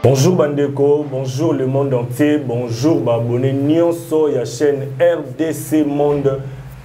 Bonjour Bandeko, bonjour le monde entier, bonjour abonnés Nyonso ya chaîne RDC Monde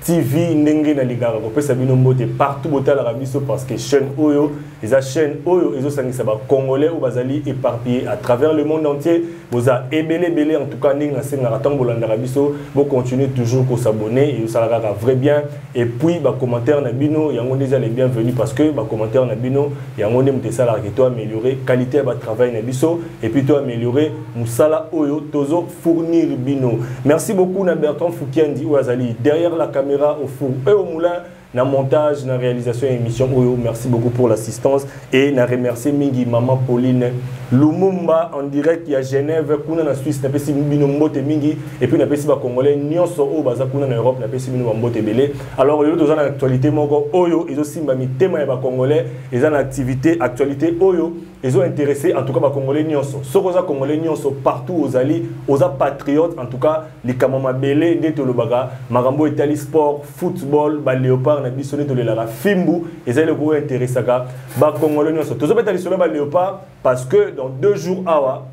TV ndenge na ligara ko pesa bino mbote partout botala rabiso parce que chaîne Oyo, les chaînes Oyo ezo sangisa ba congolais ou bazali éparpillés à travers le monde entier. Vous a belé en tout cas ndenge na senga ratang bolanda rabiso, vous continuez toujours ko s'abonner et ça la vrai bien et puis ba commentaire na bino yango déjà les bienvenus parce que ba commentaire na bino yango ne mutesa la que toi améliorer qualité ba travail na biso et puis toi améliorer musala Oyo tozo fournir bino. Merci beaucoup na Bertrand Foukiandi ou azali derrière la caméra au four et au moulin, na montage, na réalisation et émission. Merci beaucoup pour l'assistance et na remercier Mingi Maman Pauline Lumumba en direct il y a Genève, kuna na Suisse, na pesi bino mbote mingi et puis na pesi ba congolais nyonso o baza kuna na Europe na pesi bino mbote belé. Alors yo toza na actualité moko oyo ezo simba mitema ya ba congolais, eza na activité actualité oyo ezo intéressé en tout cas ba congolais nyonso. Sokoza congolais nyonso partout aux alliés, aux patriotes en tout cas les kamama belé ndeto lobaga marambo etali sport, football, ba léopard na biso neto la fimbu eza le ko intéressé ka ba congolais nyonso. Tozo betali sur ba léopard parce que dans 2 jours,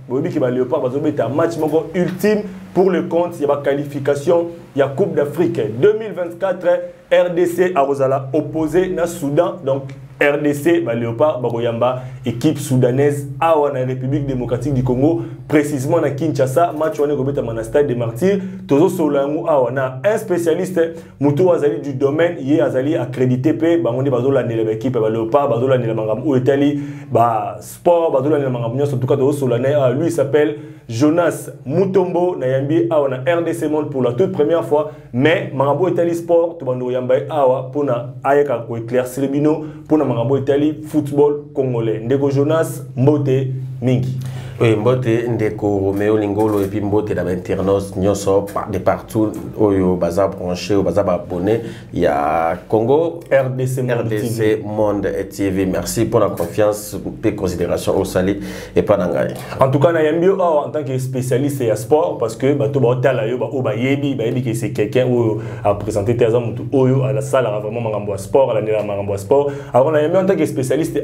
vous voyez que le Léopard va jouer un match ultime pour le compte. Il y a la qualification, il y a Coupe d'Afrique 2024, RDC à Rosala opposé na Soudan. Donc RDC, Léopard, Bagoyamba, équipe soudanaise à la République démocratique du Congo, précisément à Kinshasa, match on est au stade des Martyrs. Tozo Solangu Awana, un spécialiste, Moutou Azali du domaine, il est Azali accrédité, Bangoné Bazola l'équipe, Léopard, Bazola Mangam ou Italie, sport, Bazola Mangam, en tout cas Tozo Solanais, lui il s'appelle Jonas Mutombo, Nayambi Awana RDC Monde pour la toute première fois, mais Mangabo Italie Sport, Tobando Yamba Awa, pour na Ayaka ko éclaircir bino, pour na Mangabo Italie football congolais. Ndeko Jonas Mbote Mingi. Oui, Mbote Ndeko Romeo Lingolo et puis Mbote d'Abentirnos Nyonso de partout au bazar branché, au bazar abonné. Il y a Congo, RDC Monde et TV. Merci pour la confiance et considération au Sali et pas d'angaï. En tout cas, Nayambio en tant que spécialiste et sport parce que bato baotala yo ba obayebi que c'est quelqu'un où a présenté tes hommes oyo à la salle a vraiment marambo sport à la nela marambo sport. Alors Nayambio en tant que spécialiste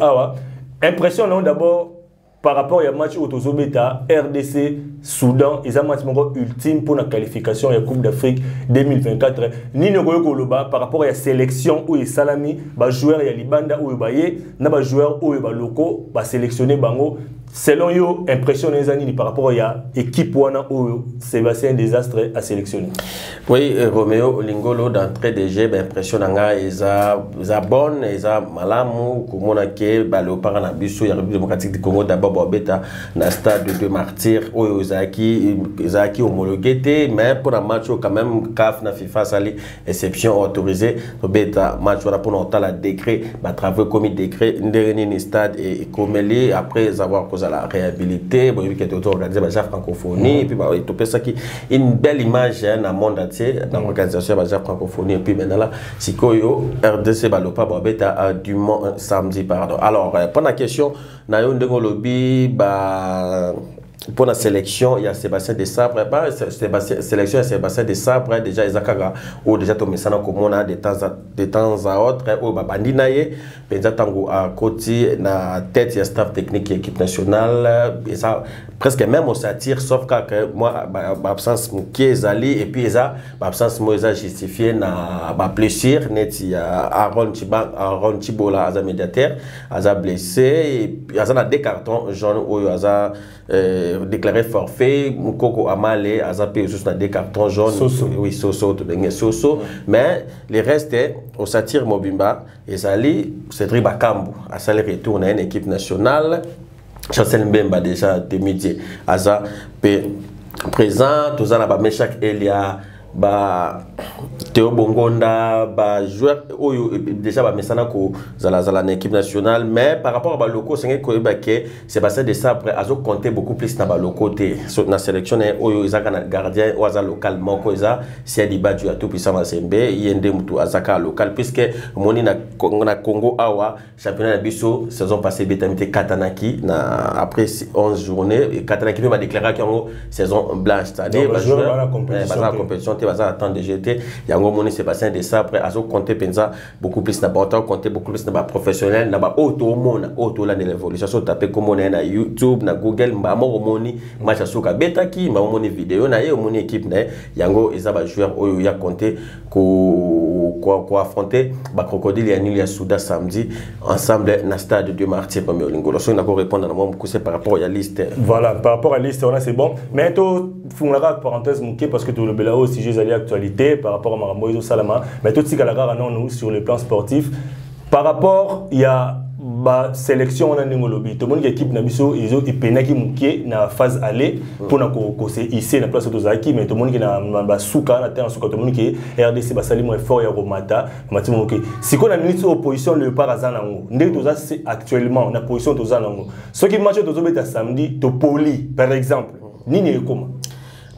impressionnant d'abord par rapport à un match au Tozo Beta, RDC, Soudan, ils ont un match ultime pour la qualification à la Coupe d'Afrique 2024. Nino Koloba, par rapport à la sélection où il Salami, joueur et Libanda où il baye, n'a joueur où il locaux, sélectionné Bango. Selon yo, impression les années par rapport à l'équipe Wana où Sébastien désastre à sélectionner. Oui, Roméo Lingolo d'entrée de jeu, impression nga eza bonne, eza malamu, komona ke Léopard na biso ya République démocratique du Congo d'abord beta na stade de Martyrs où Zaki homologué mais pour un match quand même CAF na FIFA sali exception autorisée beta match voilà pour notre la décret ba travaux commis décret ndeni stade et Komeli après avoir à la réhabilité, bon, qui est organisé par la francophonie, et puis il y a une belle image dans le monde entier, dans l'organisation de la francophonie, et puis maintenant là, si Koyo, RDC Balopa Bobeta du samedi, pardon. Alors, pour la question, Nayon de Golobi, pour la sélection, il y a Sébastien Desabre, sélection, il y a Sébastien Desabre, déjà Isakaga, ou déjà Tomesana Komona de temps à autre, ou Bandinaye, déjà Tango à côté, na tête, il y a staff technique et équipe nationale, et ça, presque même on s'attire, sauf que moi, l'absence qui est allée, et puis l'absence moi, justifié na blessure, net, il y a Aaron Chibola, à médiateur, à blessé, et puis il y a des cartons jaunes, ou il y a déclaré forfait, Mukoko Amale, Azapé, juste des cartons jaunes. Oui, Soso, mais les restes, au Satire Mobimba, et Zali, c'est Tribakambu, à Sali retourne à une équipe nationale. Chancel Mbemba déjà démédié. Aza, présent, tout ça là, Meshak Elia, Théo Bongonda, joueur déjà mesana ko zala équipe nationale, mais par rapport à locaux c'est que Sébastien Desabre a compté beaucoup plus na locaux sur la sélection oyo izaka gardien ou aza local moko iza c'est Dibadju à tout puissant Mazembe yende mutu azaka local puisque moni na Congo awa championnat de biso saison passée betamité Katanaki na après 11 journées Katanaki m'a déclaré qu'il y a une saison blanche, c'est-à-dire la compétition te baza na temps de jeter yango moni Sébastien Desabre azo compter penza beaucoup plus na bonta compter beaucoup plus na ba professionnel na ba auto mona auto la de l'évolution so taper comme na YouTube na Google mba mo moni match asuka betaki mba moni vidéo na ye moni équipe na yango eza ba joueur oyo ya compter ko affronter ba crocodile ya Nil ya Souda samedi ensemble na stade de Martyrs premier Olingolo so na ko répondre na moi c'est par rapport à la liste. Voilà, par rapport à la liste, c'est bon. Mais tout, fungara parenthèse mouké parce que tout le belao si j'ai allé actualité par rapport à Maramboizo Salama. Mais tout ce qu'il y a nous sur le plan sportif. Par rapport, il y a la sélection on a lobby. Tout le monde qui équipe Nabiso ils ont penaki mouké na phase aller pour na ko ici na place Tozaki mais tout le monde qui na souka na terre souka tout le monde qui RDC basali mo effort ya Romata mati mouké. Si qu'on a une opposition le par hasard nango. Ndé toza c'est actuellement na position toza nango. Ce qui match tozo beta samedi to poli par exemple. Nini comment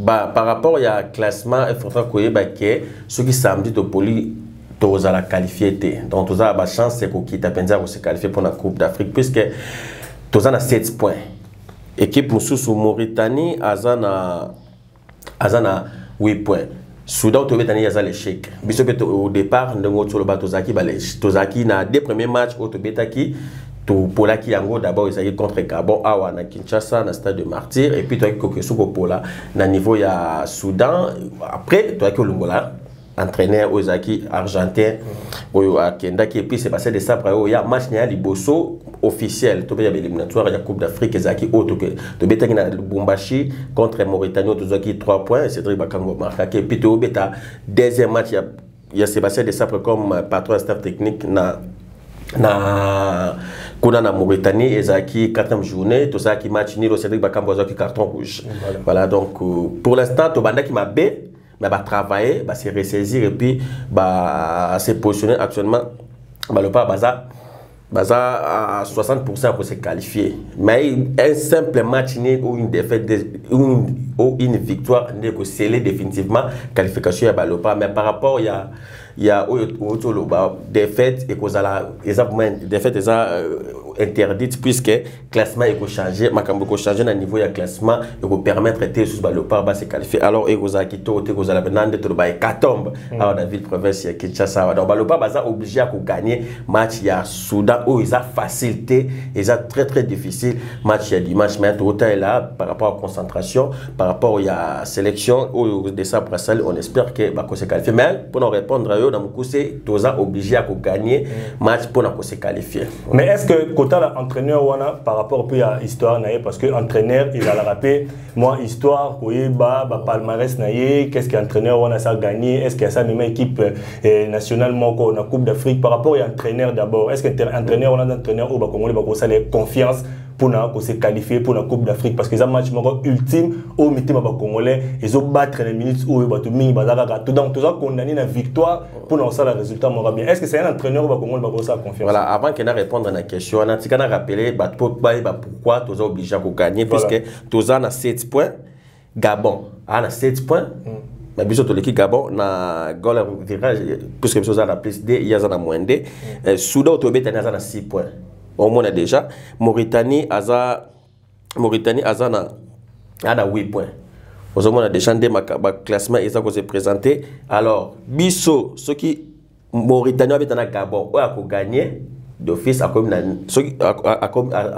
par rapport à classement il faudra que ceux qui samedi to poli tous à la qualifier donc tous à la chance c'est qu'on quitte à penser à se qualifier pour la Coupe d'Afrique puisque tous à 7 points équipe Moussou Mauritanie azana 8 points Soudan au Bétani a l'échec au départ nous sur le bateau Tozaki na deux premiers matchs au Bétaki pour la Kiango d'abord ils allaient contre Gabon awa na Kinshasa na stade de Martyrs et puis toi Kokesuko pour la na niveau ya Soudan après toi Olongola entraîneur Ozaki argentin oyo akendaki et puis c'est passé de ça après il y a match nya liboso officiel to be éliminatoire ya Coupe d'Afrique ezaki auto que to betaki na Lubumbashi contre Mauritanie to zaki 3 points Cédric Bakango marqué et puis to beta deuxième match il y a Sébastien Desabre comme patron staff technique na kuna na Mauritanie ezaki 4e journée to zaki match nilo Cédric Bakango zaki carton rouge voilà donc pour l'instant to bandaki mabe mais va travailler, va se ressaisir et puis va se positionner actuellement. Le pas baza à 60% pour se qualifier. Mais un simple match ou une défaite ou une victoire n'est que scellé définitivement qualification à Balopa. Mais par rapport il y a défaite et cause la défaite interdite puisque classement est changé makambo ko changer na niveau ya classement et ko permettre de sous Balopa ba se qualifier alors et cause Kito te cause la benande to ba Katombe à la ville province ya Kinshasa donc Balopa baza obligé à gagner match ya Soudan où ils a facilité ils a très difficile match ya dimanche mais tout est là par rapport à concentration par rapport à sélection ou de ça pour ça on espère que ba ko se qualifier mais pour nous répondre à eux dans mon c'est toza obligé à gagner match pour nous se qualifier. Mais est-ce que quand l'entraîneur wana par rapport à l'histoire parce que l'entraîneur il a la rappelé moi histoire palmarès qu'est-ce que l'entraîneur wana ça gagné est-ce qu'il y a ça même équipe nationalement qu'on a Coupe d'Afrique par rapport à l'entraîneur d'abord est-ce que l'entraîneur on a d'entraîneur au Congolais ça les confiance pour se qualifier pour la Coupe d'Afrique parce que c'est un match ultime au milieu des Congolais ils ont battre les minutes où ils ont donc tout ça condamné la victoire pour nous ça le résultat m'aura bien est-ce que c'est un entraîneur au Congolais qui a confiance voilà avant qu'il ait répondre à la question on a rappelé pourquoi tu es obligé à gagner puisque tu as 7 points Gabon a 7 points mais bien sûr l'équipe Gabon na goal virage puisque nous avons plus D il y a un moins D Soudan au Bétani a 6 points au moins déjà Mauritanie a na 8 points aux hommes on a déjà des classement et ça qu'on s'est présenté alors biso ceux qui Mauritanie avec un Gabon ou a gagné d'office a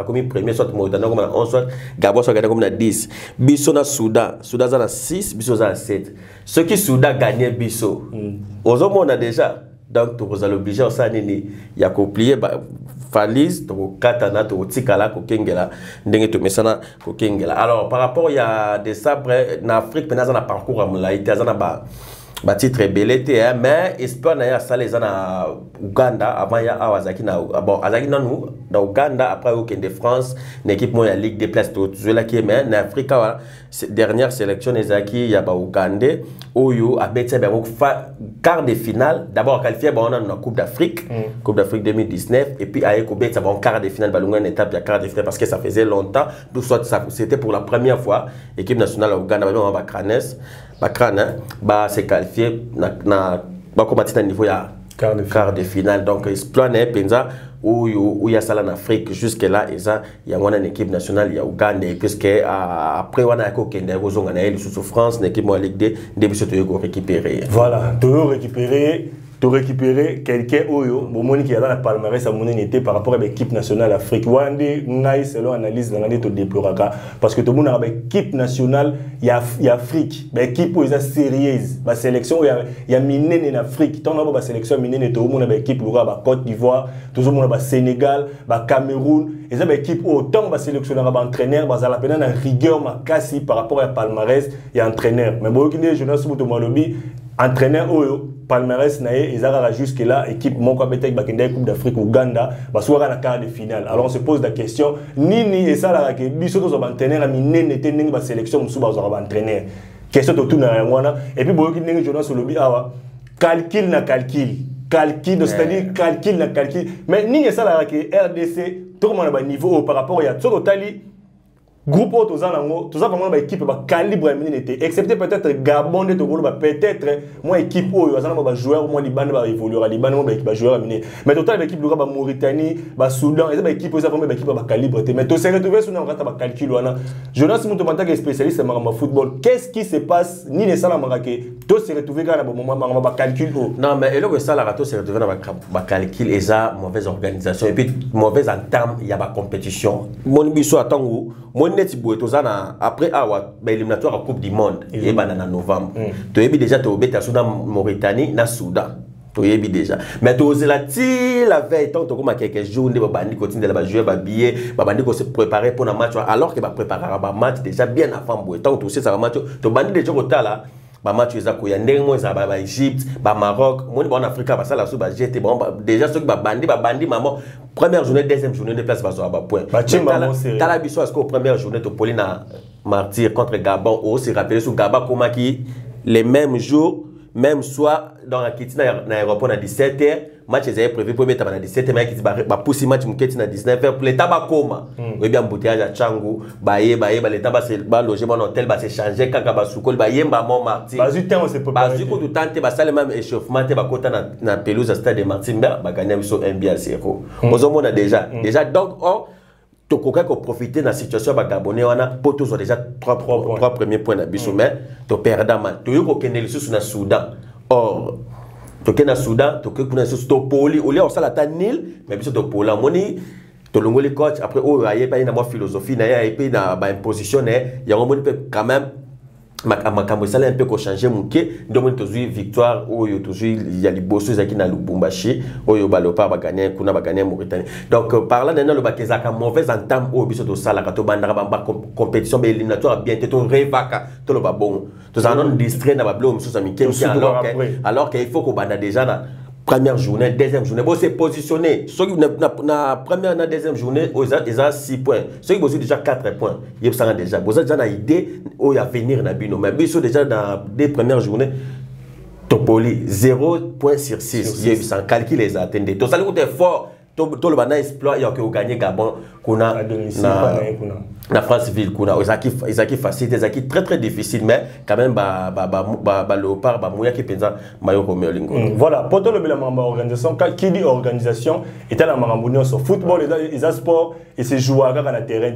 commis premier soit Mauritanie comme 11 soit Gabon soit gagné comme 10 biso na Soudan a na 6 biso a 7 ceux qui Soudan gagné biso aux hommes on a déjà donc tu vas l'obliger à ça nini ya ko plier valise to katana to tikala ko kengela ndenge to mesana ko kengela alors par rapport il y a des sabres en Afrique pendant un parcours à molaïté azana ba titre belete mais espoir na ya sala ezana Uganda avant ya awazaki na bon azaki nanu na Uganda après au de France une équipe mo ya Ligue des places to là qui mais en Afrique voilà dernière sélection ezaki ya ba Uganda oyo abetse ba quart de finale d'abord qualifié ba on a na Coupe d'Afrique Coupe d'Afrique 2019 et puis ayeko betsa ba quart de finale ba lunga une étape ya quart de finale parce que ça faisait longtemps tout soit ça c'était pour la première fois équipe nationale à Uganda ba Crane se qualifier na ba combattre à niveau ya quart de finale. Donc, exploit n'est penza où il y a ça en Afrique jusque-là, il y a une équipe nationale, il y a Ouganda, puisque après, on a une souffrance, une équipe de Ligue 2, début de récupérer. Voilà, tu récupérer quelqu'un qui a dans la palmarès à mon unité par rapport à l'équipe nationale Afrique. Wandi, Ngai, selon l'analyse, tu déplorera. Parce que tout le monde a une équipe nationale, il y a Afrique. L'équipe où il y a sérieuse. La sélection, il y a miné en Afrique. Tant que la sélection miné, tout le monde a une équipe, il y a Côte d'Ivoire, tout le monde a Sénégal, Cameroun. Et ça, l'équipe où autant de sélectionneurs, entraîneurs, il y a une rigueur par rapport à palmarès et entraîneur. Mais bon, les jeunes, entraîneur palmarès naé ezara jusque là équipe moko abeta bakenda coupe d'Afrique Ouganda baswara na quart de finale. Alors on se pose la question nini esala ke biso to entraîneur a minene te ndenge ba sélection musu bazora entraîneur question to tuna ngwana et puis boyoki ndenge Jonas Olobi awa calcul c'est-à-dire calcul mais nini esala ke RDC to comment ba niveau par rapport ya to tali groupe tous vraiment une équipe calibre excepté peut-être Gabon de peut-être moi équipe joueur moi Liban va évoluer Liban équipe joueur mais total l'équipe de Mauritanie Soudan et équipe vraiment équipe calibre mais tu sais retrouver sur un calcul Jonas Moutomanta qui est spécialiste en football, qu'est-ce qui se passe ni les salles marqué tu se retrouver dans un moment calcul non mais le ça la rato se retrouver dans calcul et ça mauvaise organisation et puis mauvaise en termes il y a pas compétition mon biso attend neti boye tozana après éliminatoire à Coupe du Monde et en novembre tu as déjà tu obéta Soudan Mauritanie na Soudan tu as déjà mais tu as la veille tant que quelques jours de bandi continue de la jouer ba billet bandi ko se préparer pour un match alors que ba préparer un match déjà bien avant boye tant tu sais ça match tu bandi déjà au là ba match eza ko ya ndenge mo eza ba Égypte ba Maroc moni ba en Afrique ba ça la sous ba jeté bon déjà ceux qui ba bandi maman première journée deuxième journée de place ba so ba point ta la biso est-ce que première journée to Paulina martyr contre Gabon ou se rappeler sous Gabon comment qui les mêmes jours même soir dans la Kitina na aéroport à 17h match est prévu pour mettre à 17h mais qui ba pousser match muketi na 19h pour les tabakoma ou bien embouteillage à Changu ba les tabas ba loger mon hôtel ba se changer kaka ba soukol ba yemba mon martyr ba du temps on se prépare ba du coup tout tenter ba salle même échauffement te ba kota na pelouse stade de Martin ba gagner biso 1-0 on a déjà donc tu as profité de la situation de Gabonais, pour tous déjà 3 premiers points de Bissou, mais tu as perdu un match. Tu as eu le Soudan. Or, tu as eu le Soudan, tu as eu le Poli, tu as eu le Nil, mais tu as eu le Poli. Tu as eu le coach, après, tu as eu une philosophie, tu as eu une position, tu as eu quand même. Makambo sala un peu ko changer muke donc toujours victoire ou toujours il y a les bosses qui na Lubumbashi ou balopa ba gagner kuna ba gagner Mauritanie donc parlant de le bakeza ka mauvaise entame au biso to sala ka to bandara ba compétition ba éliminatoire bien to revaka to lo ba bon to ça non distrait na ba blo muso sami alors qu'il faut ko banda déjà na première journée, deuxième journée, bon c'est positionné. Ceux qui na première na deuxième journée, ils ont 6 points. Ceux qui ont déjà 4 points, ils ont déjà. Vous avez déjà une idée où il y a venir na bino. Mais ils sont déjà dans des premières journées. Topoli 0 points sur 6. Ils ont calculé les attendez. Tout ça le côté fort. Tout le bana exploit il y a que gagner Gabon kuna na France ville kuna ils facile ils très très difficile mais quand même ba léopard ba mouya qui penza mayo Romeo Lingo voilà pour tout le bilan organisation qui dit organisation est la marambunion sur football et sport et c'est jouer à la terrain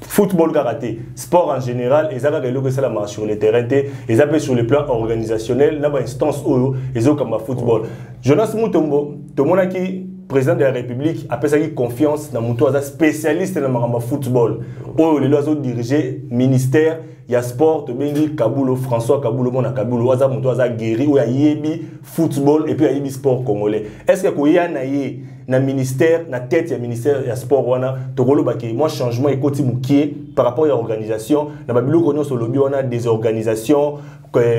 football karaté sport en général et ça va que ça la marche sur le terrain et ça peut sur le plan organisationnel là ba instance où ils ont comme football Jonas Mutombo tout monde qui président de la République appelle ça confiance dans mon toit spécialiste dans le football. Oh les lois dirigé ministère il y a sport bengi Kabulo François Kabulo mona Kabulo waza mon toit guéri ou ya yebi football et puis ya yebi sport congolais. Est-ce que koya na ye na ministère na tête ya ministère ya sport wana tokolo baki moi changement ekoti mukie par rapport à l'organisation na babilo konyo so lobi wana des organisations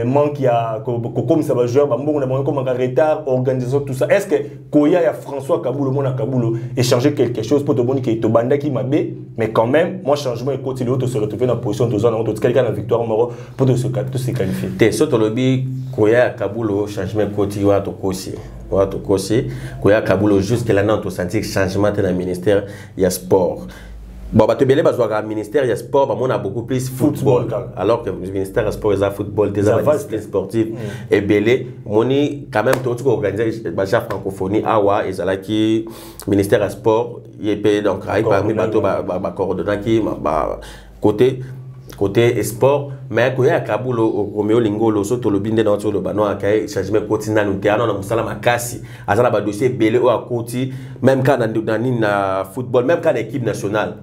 manque ya comme ça va jouer bambongo na comme un retard organisation tout ça est-ce que koya ya François Kabulo mona Kabulo échanger quelque chose pour te boni que to banda ki mabe mais quand même moi changement ekoti l'autre se retrouver dans position de zone autre quelqu'un dans victoire moro pour se qualifier te so to lobi koya ya Kabulo changement ekoti wa to kosi Wato Kosi, Koya Kabulo jusque là, on a senti changement dans le ministère, il y a sport. Bon, bah, tu belé, bah, le ministère du sport, bah, on a beaucoup plus football. Alors que le ministère du sport, il y a football, des disciplines sportives. Et belé, moni, quand même, tout organisé, bah, la francophonie, awa, et ça là qui, ministère du sport, il est donc, parmi bateau, bah, coordonnant qui, bah, côté sport, mais quand il y a Kaboul au Romeo Lingolo, surtout le binde dans le bano, à qui changement quotidien, nous terrain, on a musala makasi, à ça la dossier belé ou à côté, même quand dans football, même quand l'équipe nationale.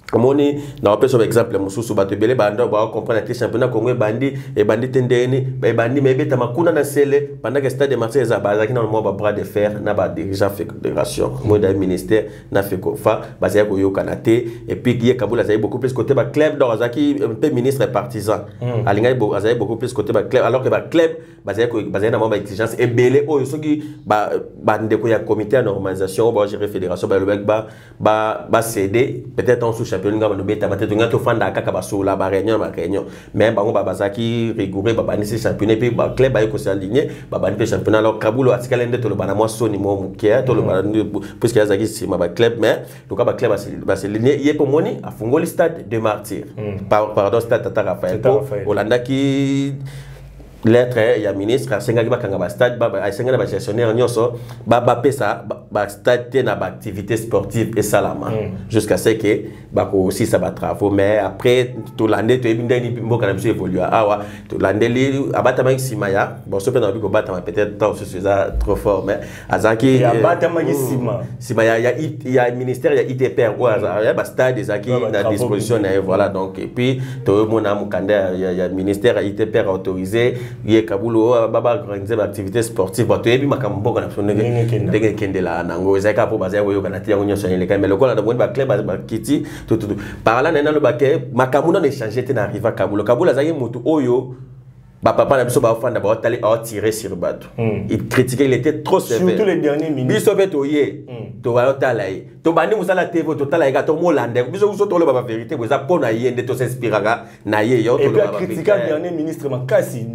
Comme on est dans un exemple, Moussou Soubatebele, Banda, on va comprendre que le championnat Congo bandi et bandi tendeni, bandi mais bête makuna na sele pendant que stade de Marseille a basé dans le mois bras de fer, n'a pas déjà fait fédération, moi d'un ministère n'a fait quoi, basé au Yo Kanaté et puis qui est Kaboul a beaucoup plus côté club dans Azaki un peu ministre partisan, Alinga a beaucoup plus côté club alors que club basé dans mon exigence et belé oh ceux qui bande ko ya comité de normalisation ba gérer fédération ba le mec ba céder peut-être en sous championnat ngaba no beta matete ngato fanda kaka basola ba réunion mais bango ba bazaki rigoureux ba banisi championnat puis ba club ba ko s'aligner ba bani championnat alors Kaboul atikala ndé to le bana mo soni mo mukia to le bana puisque yazaki si ma ba club mais donc ba club ba s'aligner yé pour moni a fungoli stade de martyr pardon stade Tata Raphaël Olanda qui lettre il y a ministre a senga ba kanga ba stade ba senga ba gestionnaire nyonso ba pesa ba stade na ba activité sportive et salama jusqu'à ce que ba ko aussi ça va travaux mais après tout l'année tu ebinda ni mboka na biso évoluer awa tout l'année li abata ma simaya bon so pe na biko bata peut-être tant c'est ça trop fort mais azaki abata ma simaya il y a ministère il y a ITPR ou ya ba stade ezaki na disposition et voilà donc et puis to mona mukanda il y a ministère ITPR autorisé il Kaboul baba organiser l'activité sportive bato yebi makambo na sonne ndenge kendela nango ezaka po baza yo kana tia onyo sonne le kamelo kola na ba club ba kiti tout par là nana le baké makambo na échanger te na arriva Kaboul azaki mutu oyo ba papa na biso ba fanda ba tali a tirer sur bato il critiquait il était trop sévère surtout les derniers minutes biso beto ye to ba talai to bandi musala TV to talai ga to molande biso so to le ba vérité bo za pona yende to s'inspirera na ye yo to le ba critiquer le dernier ministre Makasi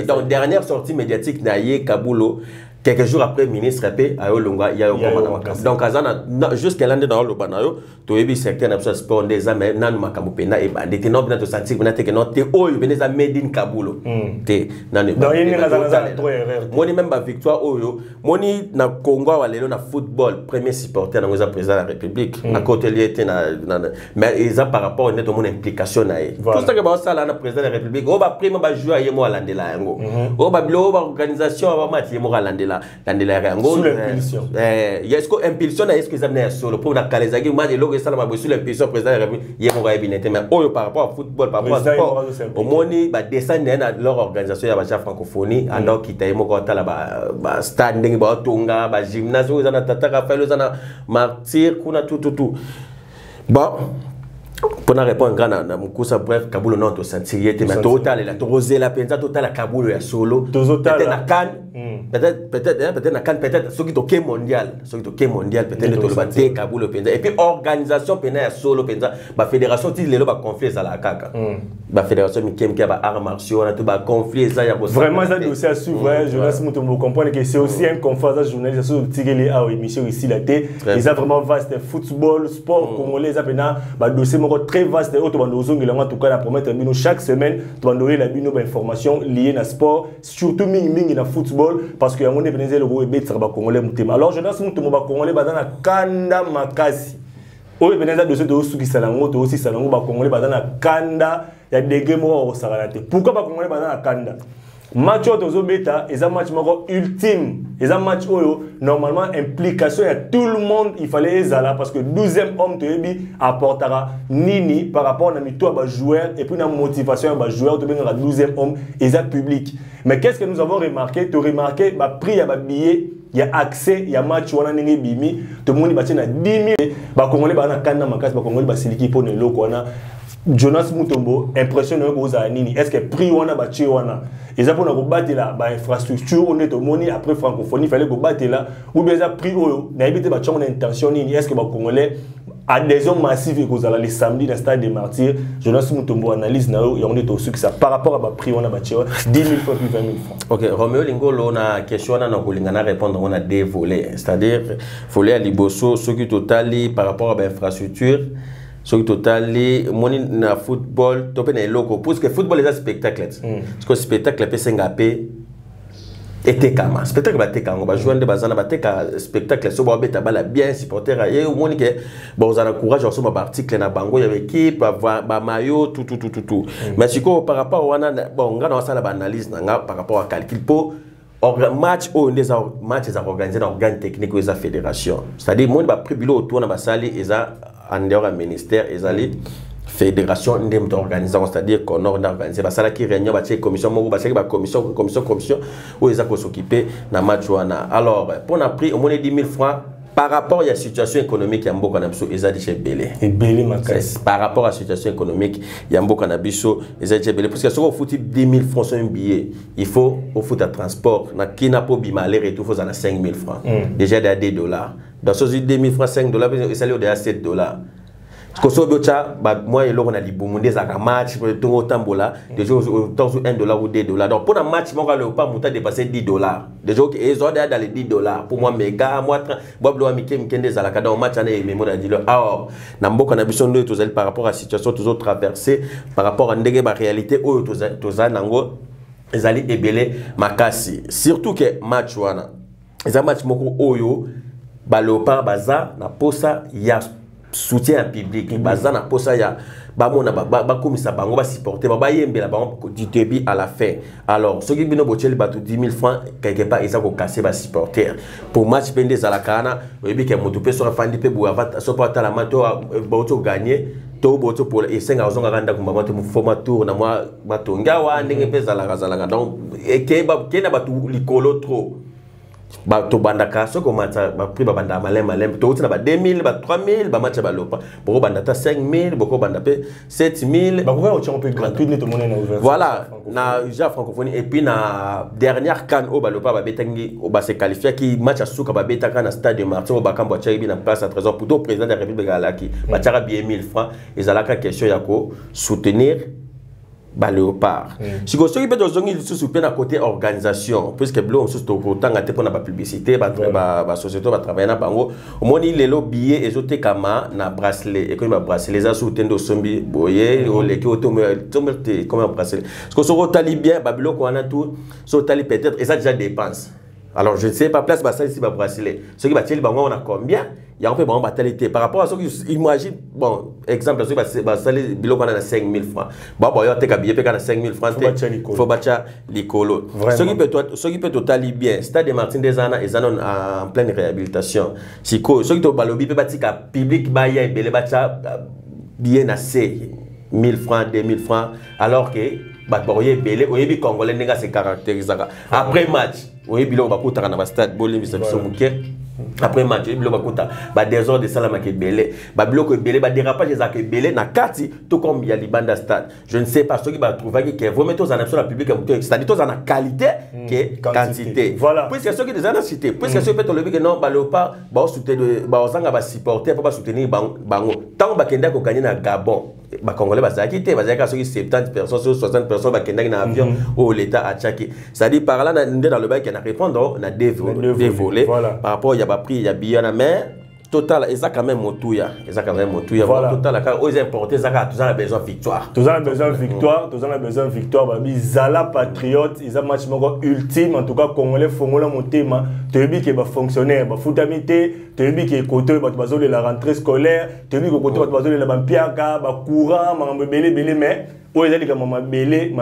donc dernière sortie médiatique na ye Kaboul quelques jours après ministre AP ayo longa ya yo donc azana jusqu'à l'année dans le banayo to yebi secteur na sport des amis nanu makambo pena e bande te no bina to sentir bina te que no te oyo beneza made in Kaboul te nanu donc yene ngazana trop erreur moni même ba victoire oyo moni na Congo wa lelo na football premier supporter na ngoza président de la République na côté lié na mais ils par rapport à notre implication na tout ça que ba sala na président de la République o ba prime ba jouer yemo alandela yango o ba bilo ba organisation ba match yemo alandela sous l'impulsion est-ce que impulsion est-ce que ça venait solo pour la calezagi moi de logo ça m'a sous l'impulsion président de la République yemo ga ebinete mais par rapport au football par rapport au sport au moni ba descendre dans leur organisation ya ba francophonie ando kita yemo ko tala ba standing ba tonga ba gymnase za na Tata Raphaël za na martyr kuna tout bon pour na répondre grand na mukusa bref Kaboul non to sentir mais total la to roser la penza total la Kaboul ya solo peut-être na can peut-être na can peut-être ceux qui toqué mondial peut-être to le battre Kaboul penza et puis organisation pena ya solo penza ba fédération ti lelo ba conflit ça la kaka ba fédération mikem ki ba arts martiaux na to ba conflit ça ya vraiment ça dossier à suivre Jonas Mutombo comprendre que c'est aussi un conflit ça journaliste sur tigeli à émission ici la té ils a vraiment vaste football sport congolais ça pena ba dossier très vaste et autre en tout cas la promettre chaque semaine tu vas donner la information liée à sport surtout ming na football parce que on est venu le gros bet ça va congolais mutema alors Jonas Mutombo ba congolais ba na kanda makasi o venu ça dossier de suki salango to aussi salango ba congolais ba na kanda ya degré mo au sagalate pourquoi ba congolais ba na kanda match au beta et un match ultime et un match où normalement implication à tout le monde il fallait là parce que 12e homme te apportera nini par rapport à toi joueur et puis la motivation à joueur de bien 12e homme et ça public mais qu'est-ce que nous avons remarqué tu remarqué prix à billet il y a accès il y a match on a nini bimi tout le monde va tenir 10 000 ba congolais ba na kanda makasi ba congolais ba siliki pour ne loko na Jonas Mutombo impressionné aux anini est-ce que prix wana ba chi wana et ça pour na battre là ba infrastructure on est au moni après francophonie il fallait que battre là ou bien ça prix oyo na ebité ba chon intention nini est-ce que ba congolais adhésion massive et cause les samedi dans stade des martyrs Jonas Mutombo analyse na yo et on est au succès par rapport à ba prix wana ba chi 10 000 francs plus 20 000 francs. OK, Romeo Lingolo na question na kolingana répondre on a des volets, c'est-à-dire volet à liboso ce qui totali par rapport à l'infrastructure Sur totali moni na football to pe na loko parce que football est un spectacle. Parce que spectacle pe sengapé était kama spectacle ba te kango ba jouer de bazana ba te ka spectacle so ba beta bala bien supporter et au moni que ba ozana courage so ba article na bango ya équipe ba maillot tout. Mais siko par rapport wana bon nga na sala ba analyse na par rapport à calcul po match au match est organisé dans organe technique ou sa fédération. C'est-à-dire monde ba pribilo autour na ba sali eza en dehors du ministère ezali fédération ndem d'organisation, c'est-à-dire qu'on a organisé ça là qui réunion ba commission mo ba commission où ils ont s'occuper na match wana. Alors pour na prix au moins 10 000 francs par rapport à la situation économique ya mboka na biso ezali chez belé par rapport à la situation économique ya mboka na biso ezali chez belé parce que si on fout 10 000 francs sur un billet il faut au fout à transport na kina po bimale retour faut à 5 000 francs déjà à $10 dans ce 10 000 francs $5 et ça lui au $7 parce que moi et on a dit bon des match pour autant bola déjà autour $1 ou $2 donc pour un match mon gars le pas monter dépasser $10 déjà que ils ont dans les $10 pour moi méga moi bob lo mikem des alaka dans match année mais moi a dit le alors na mboka na biso ndo tozali par rapport à la situation toujours traversée par rapport à ndenge ba réalité o tozali nango ezali ebele makasi surtout que match wana eza match moko oyo ba leopard baza na posa ya soutien public baza na posa ya ba mona ba komisa bango ba supporter ba yembela bango du début à la fin. Alors ce qui bino bocheli batu 10 000 francs quelque part ils ont cassé ba supporter pour match pende za la kana oyebi ke moto pe so fandi pe bu avata so pa ta la mato ba auto gagner to boto pour et 5 ans nganda kumba mato mu format tour na moi matonga wa ndenge pe za la donc et ke ba ke na batu likolo trop ba to bandaka so ko matcha ba prix ba banda malem to utina ba 2000 ba 3000 ba matcha ba lopa boko banda ta 5000 boko banda pe 7000 ba ko on peut gratuit tout le monde na ouvert voilà na ja francophonie et puis na dernière CAN au ba lopa ba betangi au ba se qualifier qui match à suka ba betaka na stade de Martyr au ba kambo tchabi na place à trésor pour le président de la République galaki ba tchara bien 1000 francs et zalaka question ya ko soutenir ba léopard si ko soki peut zongi sous à côté organisation puisque blo on sous to tanga te pour na publicité ba société ba travailler na bango au moni lelo billet ezote kama na bracelet et comme bracelet za sous tendo sombi boye o leki o tomete comme un bracelet parce que so tali bien ba blo ko ana tout so tali peut-être et ça déjà dépense. Alors je ne sais pas place ça ici ba bracelet ce qui va tirer bango on a combien il y a un peu bon batalité par rapport à ce que imagine bon exemple ce qui va saler bilo qu'on a 5 000 francs bon yo te ka billet pe kana 5 000 francs faut batcha likolo ce qui peut totalement bien stade de Martin des Anna et en pleine réhabilitation siko ce qui to balobi pe batika public ba ya belé batcha bien assez 1000 francs 2000 francs alors que batboye belé oyebi congolais nenga se caractérisaka après match oyebi lo bakutaka na ba stade bolimbi sa biso muke après match bilo bakuta ba désordre de salama ke belé ba bloco belé ba dérapage za ke belé na kati to comme ya libanda stade je ne sais pas ce qui va trouver que vous mettez en action la public c'est-à-dire tous en qualité que quantité voilà puisque ceux qui des en cité puisque ceux peut le que non ba leopard ba soutenir ba ozanga ba supporter pour pas soutenir bango tant ba kenda ko gagner na Gabon ba congolais ba za quitté ba za ka ceux qui 70 personnes 60 personnes ba kenda na avion au l'état a tchaké c'est-à-dire par là dans le bail qui na répondre na dévolé par rapport ya ba prix ya biyana mais total et ça quand même motuya voilà total car aux importés ça tous a besoin victoire babi zala patriote ils a match moko ultime en tout cas congolais fongola motema tebi ke ba fonctionnaire ba futamité tebi ke côté ba bazole la rentrée scolaire tebi ke côté ba bazole la bampiaka ba courant mambe belé mais o ezali ka mabele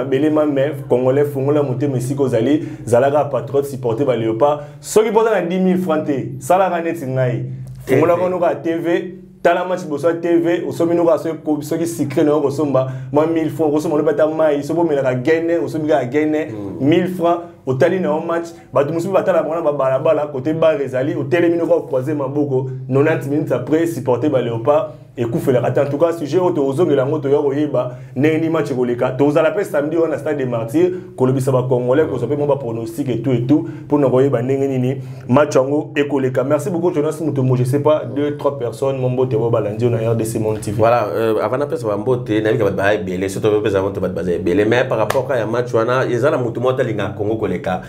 mais congolais fongola motema siko zali zalaka patriote supporter ba léopard soki poza na 10 000 francs te sala kaneti ngai fongola kono ka TV tala match boso TV osomi no ka so ki secret no ko somba 1000 francs ko somba no bata mai so bo melaka gene osomi ka gene 1000 francs otali na match batu musubi batala bona ba balabala côté bar ezali otelemi no ko croiser maboko 90 minutes après supporter ba léopard et koufela en tout cas sujet auto ozongela ngoto yo koyeba neni match koleka to za la paix samedi on a stade des Martyrs ko lobisa ba congolais ko sope mo ba pronostic et tout pour no koyeba nenge nini match ngo e koleka. Merci beaucoup Jonas Mutombo, je sais pas 2-3 personnes mon bote bo balandi on a RDC Monde TV. Voilà avant na pesa ba mbote na bika ba belé surtout pesa ba baza belé mais par rapport à match wana ezala mutumo talinga Congo koleka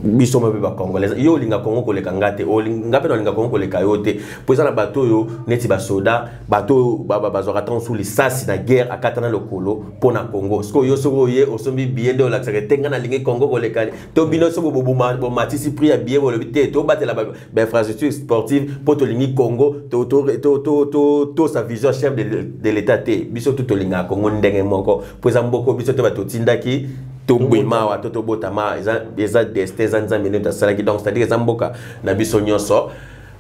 biso mo ba congolais yo linga Congo koleka ngate o linga pe no linga Congo koleka yote pour ça na bato yo neti ba soda ba bato bazoratan sous les sas na guerre à katana le colo pour na Congo ce que yo soko ye osombi bien de la tenga na lingi Congo ko lekani to bino so bo matisi pri ya bien le bité to batela ba infrastructure sportive pour to lingi Congo to sa vision chef de l'état té biso to linga Congo ndenge moko pour mboko biso to bato tindaki to bwima wa to botama eza destin za minute sala ki donc c'est-à-dire zamboka na biso nyonso.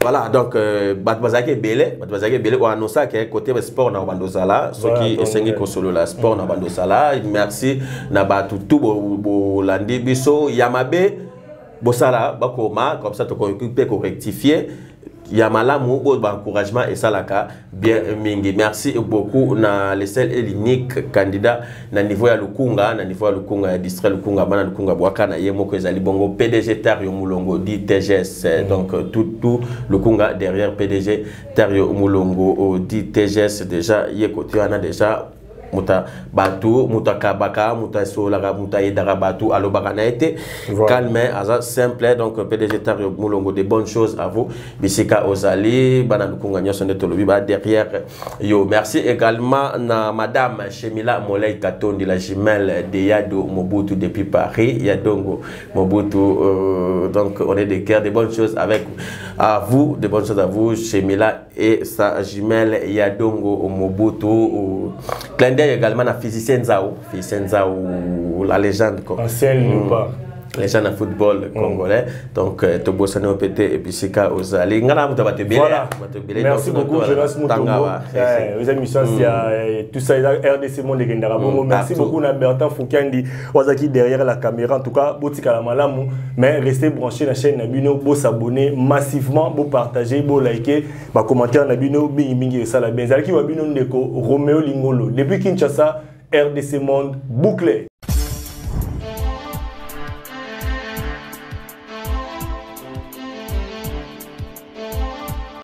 Voilà, donc, Batbazake Bele, on annonce que côté sport na Bandosala, ceux qui essaient de solo la sport na Bandosala, merci na batu tout bo landi biso Yamabe Bosala bakoma comme ça to occuper ko rectifier. Yamalamu encouragement et salaka bien mingi. Merci beaucoup na le seul et l'unique candidat na niveau ya Lukunga ya district Lukunga bana Lukunga bwaka na yemo ko ezali bongo PDG Tario Mulongo dit TGS donc tout Lukunga derrière PDG Tario Mulongo dit TGS déjà yekoti ana déjà muta batu muta kabaka muta solaka muta yedara batu alobaka na été calme aza simple donc PDG Tario Mulongo de bonnes choses à vous bisika ozali bana Lukunga nyoso ndetolobi ba derrière yo. Merci également na madame Chemila Molei Katondi la jumelle de Yado Mobutu depuis Paris Yadongo Mobutu donc on est de cœur de bonnes choses avec à vous de bonnes choses à vous Chemila et sa jumelle Yadongo Mobutu clin d'œil également à physicien Nzao la légende quoi. Ancienne légende de football congolais donc Tobo Sano PT et puis Sika Ozali ngana muta batebele voilà. Merci beaucoup Jonas Mutombo les émissions c'est tout ça RDC Monde Gendara bongo merci beaucoup na Bertrand Foukendi Ozaki derrière la caméra en tout cas botika la malamu mais restez branchés la chaîne Nabino bo s'abonner massivement bo partager bo liker ba commentaire Nabino mingi ça la bien zalaki wabino ndeko Roméo Lingolo depuis Kinshasa RDC Monde bouclé.